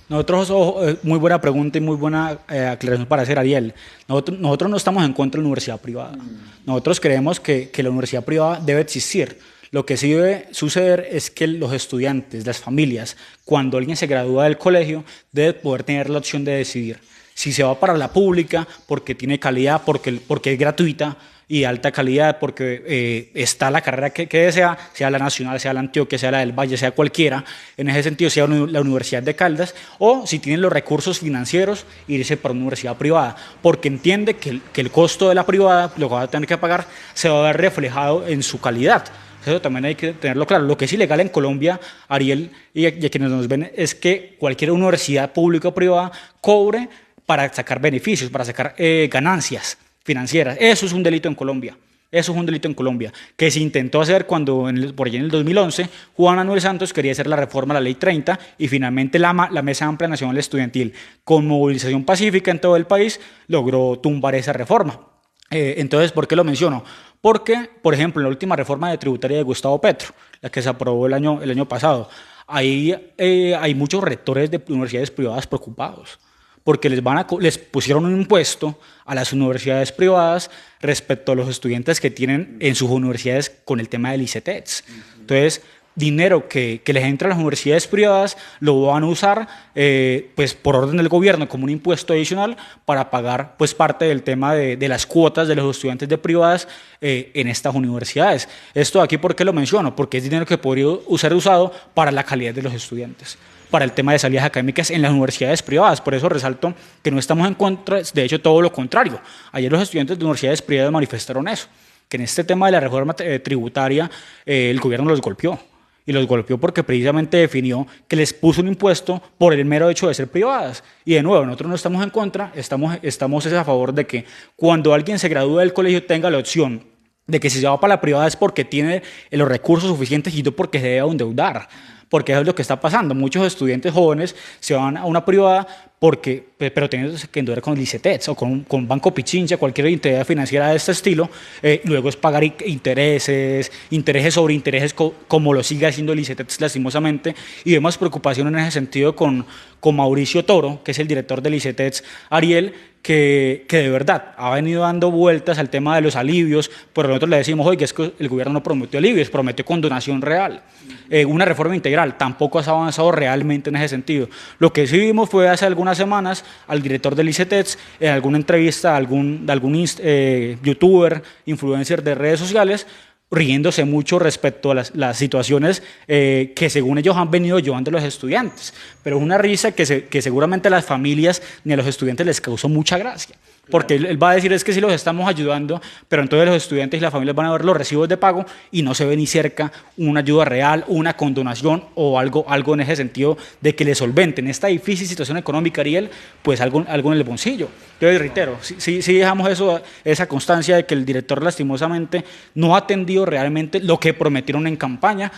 B: Nosotros, muy buena pregunta y muy buena aclaración para hacer, Ariel. Nosotros no estamos en contra de la universidad privada. Nosotros creemos que la universidad privada debe existir. Lo que sí debe suceder es que los estudiantes, las familias, cuando alguien se gradúa del colegio, debe poder tener la opción de decidir si se va para la pública porque tiene calidad, porque es gratuita y de alta calidad, porque está la carrera que desea, sea la nacional, sea la Antioquia, sea la del Valle, sea cualquiera, en ese sentido sea la Universidad de Caldas, o si tienen los recursos financieros, irse para una universidad privada, porque entiende que el costo de la privada, lo que va a tener que pagar, se va a ver reflejado en su calidad. Eso también hay que tenerlo claro. Lo que es ilegal en Colombia, Ariel, y a quienes nos ven, es que cualquier universidad pública o privada cobre para sacar beneficios, para sacar ganancias financieras. Eso es un delito en Colombia. Eso es un delito en Colombia, que se intentó hacer cuando, por allá en el 2011, Juan Manuel Santos quería hacer la reforma a la Ley 30 y finalmente la Mesa Amplia Nacional Estudiantil, con movilización pacífica en todo el país, logró tumbar esa reforma. Entonces, ¿por qué lo menciono? Porque, por ejemplo, en la última reforma de tributaria de Gustavo Petro, la que se aprobó el año pasado, ahí hay muchos rectores de universidades privadas preocupados, porque les pusieron un impuesto a las universidades privadas respecto a los estudiantes que tienen en sus universidades con el tema del ICETEX. Entonces, dinero que les entra a las universidades privadas lo van a usar pues por orden del gobierno como un impuesto adicional para pagar pues parte del tema de las cuotas de los estudiantes de privadas en estas universidades. Esto aquí, ¿por qué lo menciono? Porque es dinero que podría ser usado para la calidad de los estudiantes, para el tema de salidas académicas en las universidades privadas. Por eso resalto que no estamos en contra, de hecho todo lo contrario. Ayer los estudiantes de universidades privadas manifestaron eso, que en este tema de la reforma tributaria el gobierno los golpeó. Y los golpeó porque precisamente definió que les puso un impuesto por el mero hecho de ser privadas. Y de nuevo, nosotros no estamos en contra, estamos a favor de que cuando alguien se gradúe del colegio tenga la opción de que si se va para la privada es porque tiene los recursos suficientes y no porque se debe endeudar. Porque eso es lo que está pasando. Muchos estudiantes jóvenes se van a una privada pero teniendo que endeudar con el ICETEX o con Banco Pichincha, cualquier entidad financiera de este estilo, luego es pagar intereses sobre intereses, como lo sigue haciendo el ICETEX lastimosamente, y vemos preocupación en ese sentido con Mauricio Toro, que es el director del ICETEX, Ariel, que de verdad ha venido dando vueltas al tema de los alivios, pero nosotros le decimos hoy que es que el gobierno no prometió alivios, prometió condonación real, una reforma integral, tampoco has avanzado realmente en ese sentido. Lo que sí vimos fue hace algunas semanas al director del ICETEX en alguna entrevista de algún youtuber, influencer de redes sociales, riéndose mucho respecto a las situaciones que según ellos han venido llevando los estudiantes, pero es una risa que seguramente a las familias ni a los estudiantes les causó mucha gracia, porque él va a decir es que sí los estamos ayudando, pero entonces los estudiantes y las familias van a ver los recibos de pago y no se ve ni cerca una ayuda real, una condonación o algo en ese sentido de que le solventen esta difícil situación económica, Ariel, pues algo en el bolsillo. Yo les reitero, si dejamos esa constancia de que el director lastimosamente no ha atendido realmente lo que prometieron en campaña.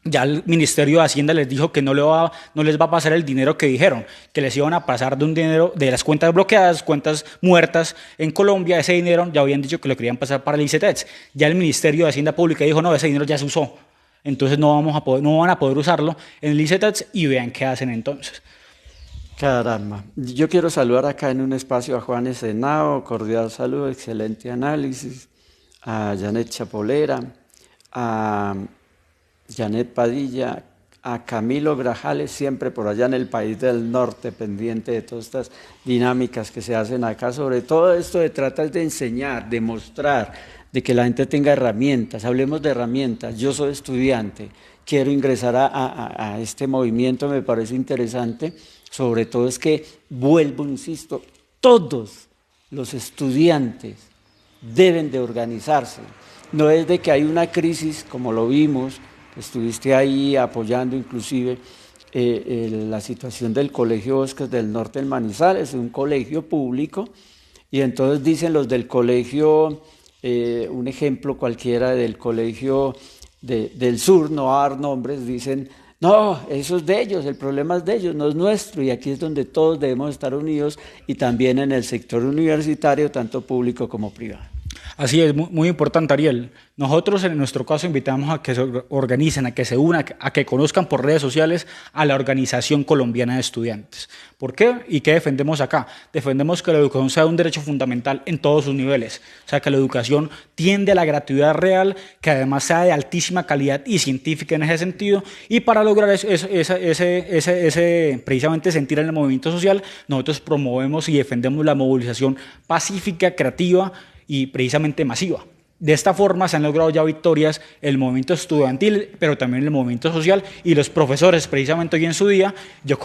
B: Ya el Ministerio de Hacienda les dijo que no les va a pasar el dinero que dijeron, que les iban a pasar de un dinero de las cuentas bloqueadas, cuentas muertas en Colombia. Ese dinero ya habían dicho que lo querían pasar para el ICETEX. Ya el Ministerio de Hacienda Pública dijo, no, ese dinero ya se usó, entonces no van a poder usarlo en el ICETEX, y vean qué hacen entonces.
A: Caramba. Yo quiero saludar acá en un espacio a Juan Henao, cordial saludo, excelente análisis, a Janet Chapolera, a Janet Padilla, a Camilo Grajales, siempre por allá en el país del norte, pendiente de todas estas dinámicas que se hacen acá. Sobre todo esto de tratar de enseñar, de mostrar, de que la gente tenga herramientas. Hablemos de herramientas. Yo soy estudiante, quiero ingresar a este movimiento, me parece interesante. Sobre todo es que, vuelvo, insisto, todos los estudiantes deben de organizarse. No es de que hay una crisis, como lo vimos, estuviste ahí apoyando inclusive la situación del Colegio Bosques del Norte en Manizales, un colegio público, y entonces dicen los del colegio, un ejemplo cualquiera del colegio del sur, no va a dar nombres, dicen, no, eso es de ellos, el problema es de ellos, no es nuestro, y aquí es donde todos debemos estar unidos, y también en el sector universitario, tanto público como privado.
B: Así es, muy importante, Ariel. Nosotros en nuestro caso invitamos a que se organicen, a que se unan, a que conozcan por redes sociales a la Organización Colombiana de Estudiantes. ¿Por qué? ¿Y qué defendemos acá? Defendemos que la educación sea un derecho fundamental en todos sus niveles. O sea, que la educación tiende a la gratuidad real, que además sea de altísima calidad y científica en ese sentido. Y para lograr ese precisamente sentir en el movimiento social, nosotros promovemos y defendemos la movilización pacífica, creativa y precisamente masiva. De esta forma se han logrado ya victorias el movimiento estudiantil, pero también el movimiento social, y los profesores precisamente hoy en su día, yo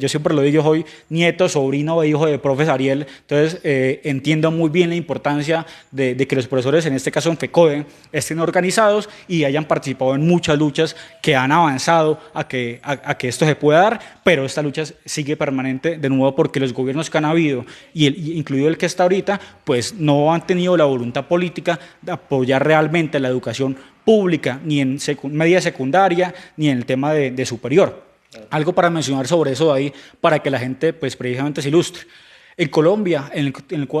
B: siempre lo digo, soy nieto, sobrino e hijo de profesor Ariel, entonces entiendo muy bien la importancia de que los profesores, en este caso en FECODE, estén organizados y hayan participado en muchas luchas que han avanzado a que esto se pueda dar, pero esta lucha sigue permanente de nuevo porque los gobiernos que han habido, incluido el que está ahorita, pues no han tenido la voluntad política de apoyar realmente la educación pública, ni en media secundaria, ni en el tema de superior. Algo para mencionar sobre eso de ahí, para que la gente pues precisamente se ilustre. En Colombia, en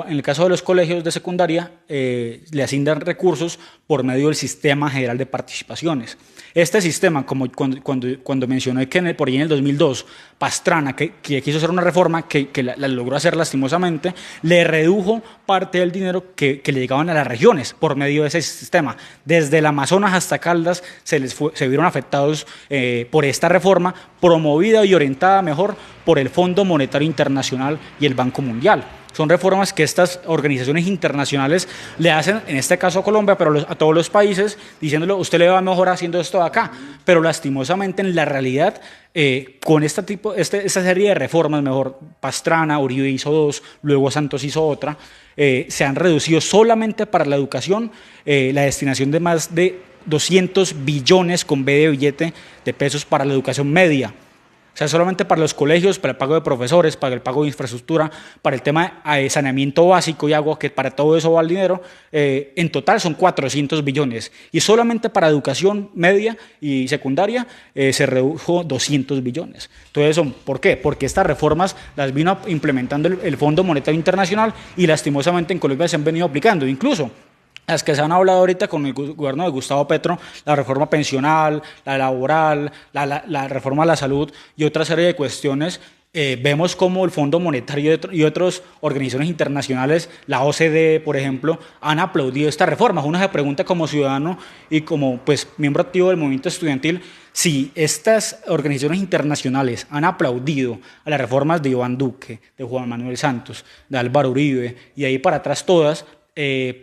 B: el caso de los colegios de secundaria, le asignan recursos por medio del Sistema General de Participaciones. Este sistema, como cuando mencioné que por ahí en el 2002, Pastrana, que quiso hacer una reforma que la logró hacer lastimosamente, le redujo parte del dinero que le llegaban a las regiones por medio de ese sistema. Desde el Amazonas hasta Caldas se vieron afectados por esta reforma, promovida y orientada mejor por el Fondo Monetario Internacional y el Banco Mundial. Son reformas que estas organizaciones internacionales le hacen, en este caso a Colombia, pero a todos los países, diciéndole, usted le va mejor haciendo esto de acá. Pero lastimosamente en la realidad, con esta serie de reformas, mejor Pastrana, Uribe hizo dos, luego Santos hizo otra, se han reducido solamente para la educación la destinación de más de 200 billones con B de billete de pesos para la educación media. O sea, solamente para los colegios, para el pago de profesores, para el pago de infraestructura, para el tema de saneamiento básico y agua, que para todo eso va el dinero, en total son 400 billones. Y solamente para educación media y secundaria se redujo 200 billones. Entonces, ¿por qué? Porque estas reformas las vino implementando el Fondo Monetario Internacional y lastimosamente en Colombia se han venido aplicando. Incluso las que se han hablado ahorita con el gobierno de Gustavo Petro, la reforma pensional, la laboral, la reforma a la salud y otra serie de cuestiones, vemos como el Fondo Monetario y otras organizaciones internacionales, la OCDE, por ejemplo, han aplaudido estas reformas. Uno se pregunta como ciudadano y como pues, miembro activo del movimiento estudiantil, si estas organizaciones internacionales han aplaudido a las reformas de Iván Duque, de Juan Manuel Santos, de Álvaro Uribe y ahí para atrás todas,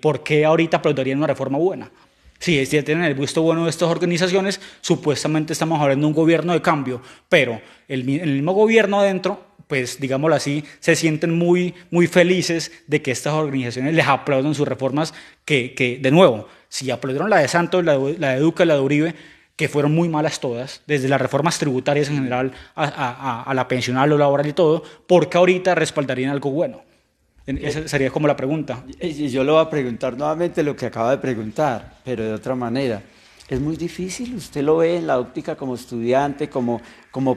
B: ¿por qué ahorita aplaudirían una reforma buena? Sí, ya tienen el visto bueno de estas organizaciones, supuestamente estamos hablando de un gobierno de cambio, pero el mismo gobierno adentro, pues digámoslo así, se sienten muy, muy felices de que estas organizaciones les aplaudan sus reformas que de nuevo, si aplaudieron la de Santos, la de Duque, la de Uribe, que fueron muy malas todas, desde las reformas tributarias en general a la pensional o laboral y todo, ¿por qué ahorita respaldarían algo bueno? Esa sería como la pregunta.
A: Y yo le voy a preguntar nuevamente lo que acaba de preguntar, pero de otra manera. Es muy difícil, usted lo ve en la óptica como estudiante, como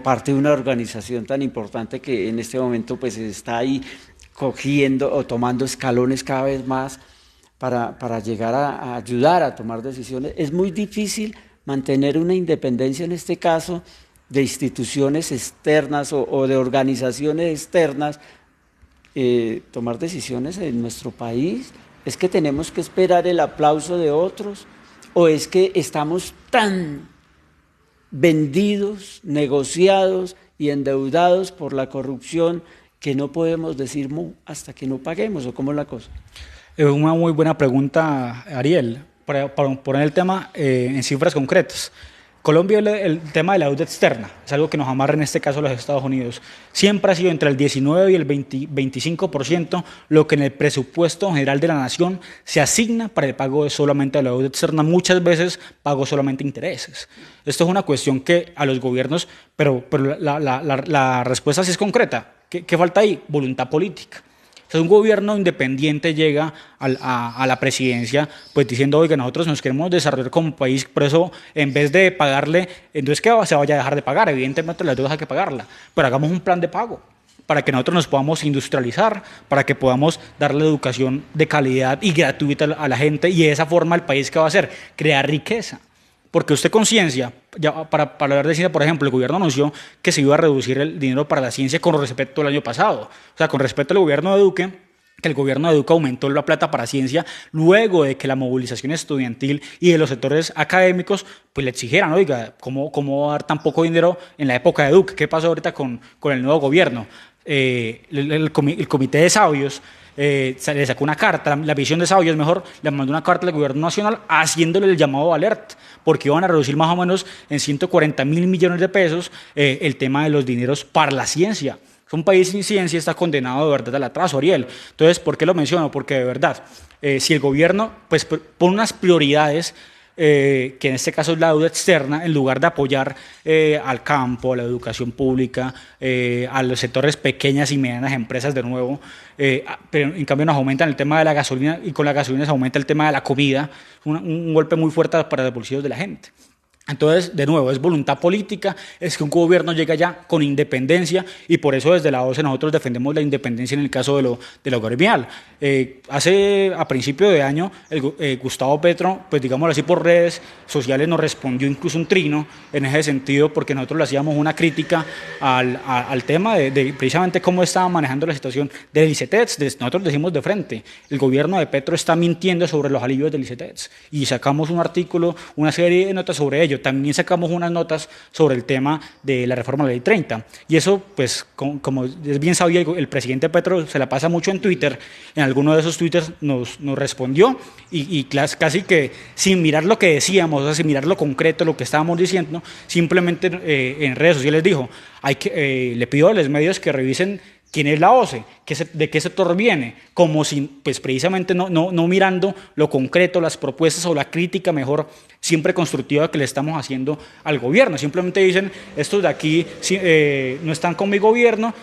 A: parte de una organización tan importante que en este momento pues está ahí cogiendo o tomando escalones cada vez más para llegar a ayudar a tomar decisiones. Es muy difícil mantener una independencia en este caso de instituciones externas o de organizaciones externas. Tomar decisiones en nuestro país. ¿Es que tenemos que esperar el aplauso de otros? ¿O es que estamos tan vendidos, negociados y endeudados por la corrupción que no podemos decir mu hasta que no paguemos? ¿O cómo es la cosa?
B: Es una muy buena pregunta, Ariel, para poner el tema en cifras concretas. Colombia, el tema de la deuda externa, es algo que nos amarra en este caso a los Estados Unidos. Siempre ha sido entre el 19 y el 25% lo que en el presupuesto general de la nación se asigna para el pago de solamente de la deuda externa, muchas veces pago solamente intereses. Esto es una cuestión que a los gobiernos, pero la respuesta sí es concreta. ¿Qué falta ahí? Voluntad política. O sea, un gobierno independiente llega a la presidencia pues diciendo, oiga, nosotros nos queremos desarrollar como país, por eso en vez de pagarle, entonces que se vaya a dejar de pagar, evidentemente las deudas hay que pagarla, pero hagamos un plan de pago para que nosotros nos podamos industrializar, para que podamos darle educación de calidad y gratuita a la gente y de esa forma el país que va a hacer, crear riqueza. Porque usted con ciencia, ya para hablar de ciencia, por ejemplo, el gobierno anunció que se iba a reducir el dinero para la ciencia con respecto al año pasado. O sea, con respecto al gobierno de Duque, que el gobierno de Duque aumentó la plata para ciencia luego de que la movilización estudiantil y de los sectores académicos pues le exigieran, oiga, ¿cómo va a dar tan poco dinero en la época de Duque? ¿Qué pasó ahorita con el nuevo gobierno? El comité de sabios le sacó una carta, la visión de sabios mejor, le mandó una carta al gobierno nacional haciéndole el llamado alerta, porque iban a reducir más o menos en 140.000 millones de pesos el tema de los dineros para la ciencia. Un país sin ciencia está condenado de verdad al atraso, Ariel. Entonces, ¿por qué lo menciono? Porque de verdad, si el gobierno pues, pone unas prioridades, que en este caso es la deuda externa, en lugar de apoyar al campo, a la educación pública, a los sectores pequeñas y medianas empresas de nuevo, pero en cambio nos aumentan el tema de la gasolina y con la gasolina se aumenta el tema de la comida, un golpe muy fuerte para los bolsillos de la gente. Entonces, de nuevo, es voluntad política, es que un gobierno llega ya con independencia y por eso desde la OCE nosotros defendemos la independencia en el caso de lo gremial. A principio de año, Gustavo Petro, pues digámoslo así, por redes sociales nos respondió incluso un trino en ese sentido porque nosotros le hacíamos una crítica al tema de precisamente cómo estaba manejando la situación del ICETEX. Nosotros decimos de frente, el gobierno de Petro está mintiendo sobre los alivios del ICETEX y sacamos un artículo, una serie de notas sobre ello. También sacamos unas notas sobre el tema de la reforma de la Ley 30. Y eso, pues, como es bien sabido, el presidente Petro se la pasa mucho en Twitter. En alguno de esos twitters nos respondió y casi que sin mirar lo que decíamos, o sea, sin mirar lo concreto, lo que estábamos diciendo, simplemente en redes sociales dijo, le pido a los medios que revisen ¿Quién es la OCE? ¿De qué sector viene? Como si, pues precisamente no mirando lo concreto, las propuestas o la crítica mejor, siempre constructiva que le estamos haciendo al gobierno. Simplemente dicen, estos de aquí no están con mi gobierno,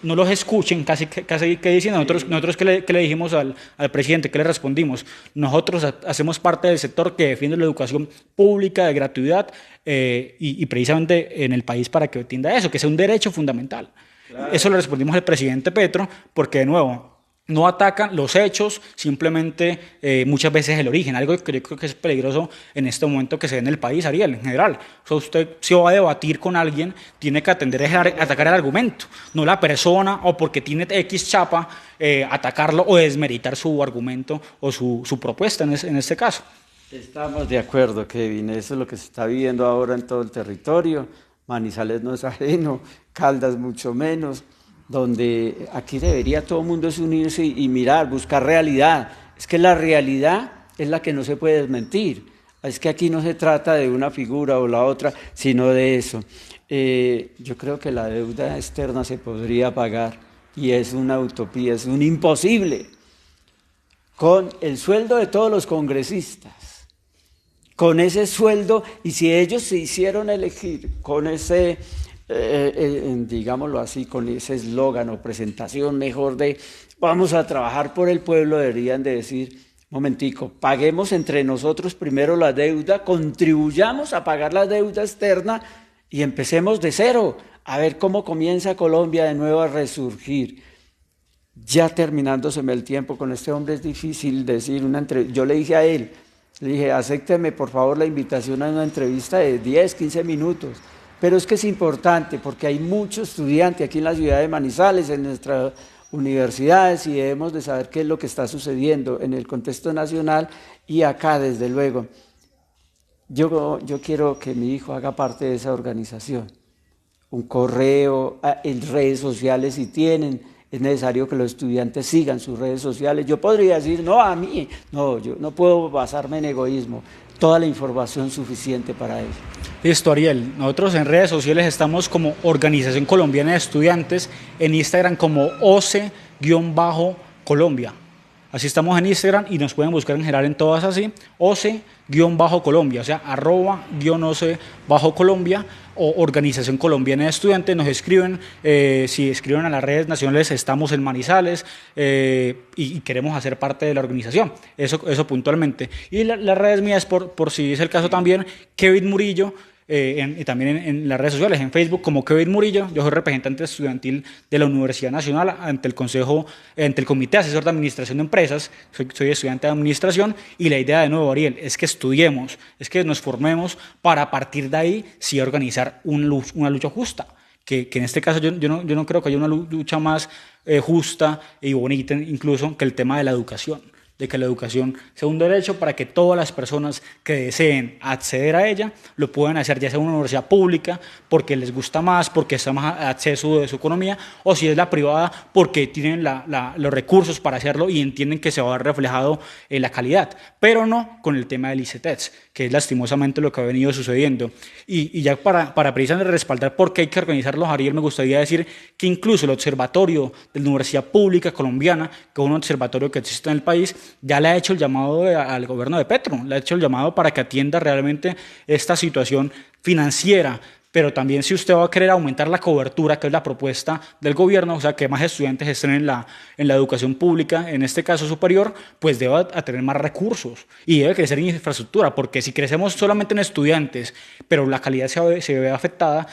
B: no los escuchen, casi que dicen. Nosotros ¿qué le dijimos al presidente? ¿Qué le respondimos? Nosotros hacemos parte del sector que defiende la educación pública de gratuidad y precisamente en el país para que atienda eso, que sea un derecho fundamental. Claro. Eso le respondimos al presidente Petro porque, de nuevo, no atacan los hechos, simplemente muchas veces el origen, algo que yo creo que es peligroso en este momento que se ve en el país, Ariel, en general. O sea, usted si va a debatir con alguien, tiene que atender a atacar el argumento, no la persona, o porque tiene X chapa, atacarlo o desmeritar su argumento o su propuesta en este caso.
A: Estamos de acuerdo, Kevin, eso es lo que se está viviendo ahora en todo el territorio. Manizales no es ajeno, Caldas mucho menos, donde aquí debería todo el mundo unirse y mirar, buscar realidad. Es que la realidad es la que no se puede desmentir. Es que aquí no se trata de una figura o la otra, sino de eso. Yo creo que la deuda externa se podría pagar y es una utopía, es un imposible. Con el sueldo de todos los congresistas, con ese sueldo, y si ellos se hicieron elegir con ese, digámoslo así, con ese eslogan o presentación mejor de vamos a trabajar por el pueblo, deberían de decir, momentico, paguemos entre nosotros primero la deuda, contribuyamos a pagar la deuda externa y empecemos de cero, a ver cómo comienza Colombia de nuevo a resurgir. Ya terminándoseme el tiempo con este hombre es difícil decir una entrevista. Yo le dije a él, le dije, acépteme por favor la invitación a una entrevista de 10, 15 minutos, pero es que es importante porque hay muchos estudiantes aquí en la ciudad de Manizales, en nuestras universidades, y debemos de saber qué es lo que está sucediendo en el contexto nacional y acá desde luego. Yo quiero que mi hijo haga parte de esa organización, un correo, en redes sociales si tienen. Es necesario que los estudiantes sigan sus redes sociales. Yo podría decir, no, a mí, no, yo no puedo basarme en egoísmo. Toda la información suficiente para ello.
B: Listo, Ariel. Nosotros en redes sociales estamos como Organización Colombiana de Estudiantes, en Instagram como OCE-Colombia. Así estamos en Instagram y nos pueden buscar en general en todas así, OCE-Colombia, o sea, @OCE-Colombia o Organización Colombiana de Estudiantes. Nos escriben, si escriben a las redes nacionales, estamos en Manizales y queremos hacer parte de la organización, eso puntualmente. Y las redes mías, por si es el caso también, Kevin Murillo, y también en las redes sociales, en Facebook como Kevin Murillo. Yo soy representante estudiantil de la Universidad Nacional ante el Comité Asesor de Administración de Empresas, soy estudiante de Administración, y la idea de nuevo, Ariel, es que estudiemos, es que nos formemos para a partir de ahí sí organizar una lucha justa, que en este caso yo no creo que haya una lucha más justa y bonita incluso que el tema de la educación, de que la educación sea un derecho para que todas las personas que deseen acceder a ella lo puedan hacer, ya sea una universidad pública porque les gusta más, porque está más acceso de su economía, o si es la privada porque tienen los recursos para hacerlo y entienden que se va a ver reflejado en la calidad, pero no con el tema del ICETEX, que es lastimosamente lo que ha venido sucediendo. Y ya para precisamente respaldar por qué hay que organizarlos, Ariel, me gustaría decir que incluso el Observatorio de la Universidad Pública Colombiana, que es un observatorio que existe en el país, ya le ha hecho el llamado al gobierno de Petro, le ha hecho el llamado para que atienda realmente esta situación financiera. Pero también si usted va a querer aumentar la cobertura, que es la propuesta del gobierno, o sea, que más estudiantes estén en la educación pública, en este caso superior, pues debe tener más recursos y debe crecer en infraestructura, porque si crecemos solamente en estudiantes, pero la calidad se ve afectada,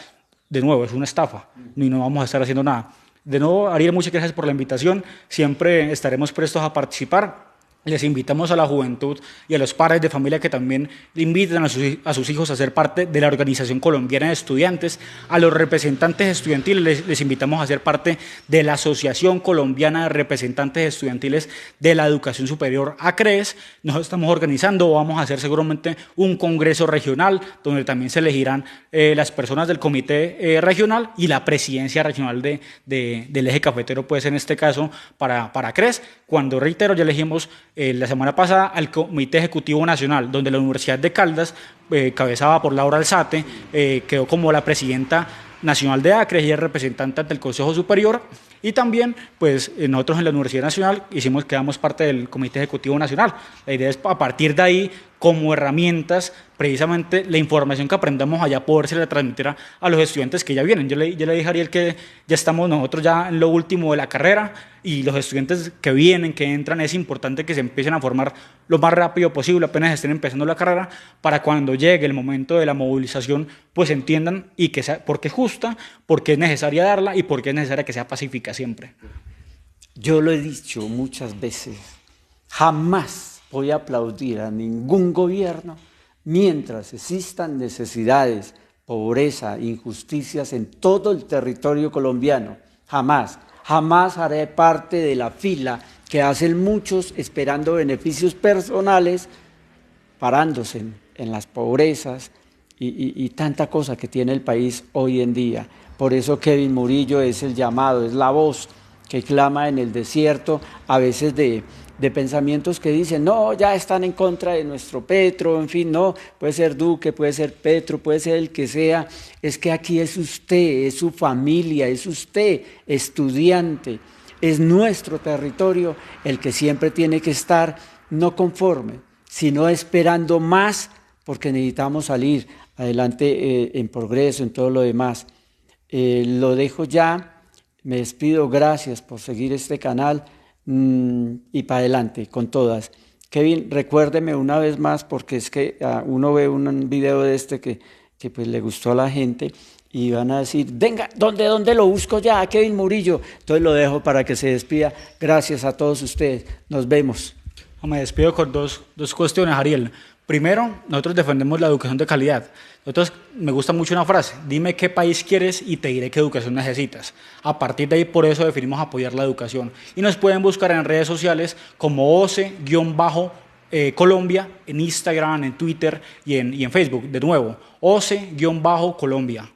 B: de nuevo, es una estafa y no vamos a estar haciendo nada. De nuevo, Ariel, muchas gracias por la invitación, siempre estaremos prestos a participar. Les invitamos a la juventud y a los padres de familia que también inviten a sus hijos a ser parte de la Organización Colombiana de Estudiantes. A los representantes estudiantiles les invitamos a ser parte de la Asociación Colombiana de Representantes Estudiantiles de la Educación Superior, ACREES. Nos estamos organizando, vamos a hacer seguramente un congreso regional donde también se elegirán las personas del comité regional y la presidencia regional del eje cafetero, pues en este caso para ACREES. Cuando, reitero, ya elegimos la semana pasada al Comité Ejecutivo Nacional, donde la Universidad de Caldas, cabezada por Laura Alzate, quedó como la presidenta nacional de ACREES y es representante ante el Consejo Superior, Y también, pues nosotros en la Universidad Nacional quedamos parte del Comité Ejecutivo Nacional. La idea es a partir de ahí, como herramientas, precisamente la información que aprendamos allá poderse transmitir a los estudiantes que ya vienen. Yo le dije a Ariel que ya estamos nosotros ya en lo último de la carrera y los estudiantes que vienen, que entran, es importante que se empiecen a formar lo más rápido posible, apenas estén empezando la carrera, para cuando llegue el momento de la movilización, pues entiendan y que sea, porque es justa, porque es necesaria darla y porque es necesaria que sea pacífica siempre.
A: Yo lo he dicho muchas veces, jamás voy a aplaudir a ningún gobierno mientras existan necesidades, pobreza, injusticias en todo el territorio colombiano. Jamás, jamás haré parte de la fila que hacen muchos esperando beneficios personales, parándose en las pobrezas y tanta cosa que tiene el país hoy en día. Por eso Kevin Murillo es el llamado, es la voz que clama en el desierto, a veces de pensamientos que dicen, no, ya están en contra de nuestro Petro, en fin, no, puede ser Duque, puede ser Petro, puede ser el que sea, es que aquí es usted, es su familia, es usted, estudiante, es nuestro territorio el que siempre tiene que estar no conforme, sino esperando más, porque necesitamos salir adelante en progreso, en todo lo demás. Lo dejo ya. Me despido, gracias por seguir este canal y para adelante con todas. Kevin, recuérdeme una vez más, porque es que uno ve un video de este que pues le gustó a la gente y van a decir, venga, ¿dónde lo busco ya? A Kevin Murillo. Entonces lo dejo para que se despida. Gracias a todos ustedes. Nos vemos.
B: Me despido con dos cuestiones, Ariel. Primero, nosotros defendemos la educación de calidad. Nosotros, me gusta mucho una frase, dime qué país quieres y te diré qué educación necesitas. A partir de ahí, por eso definimos apoyar la educación. Y nos pueden buscar en redes sociales como OCE-Colombia, en Instagram, en Twitter y en Facebook. De nuevo, OCE-Colombia.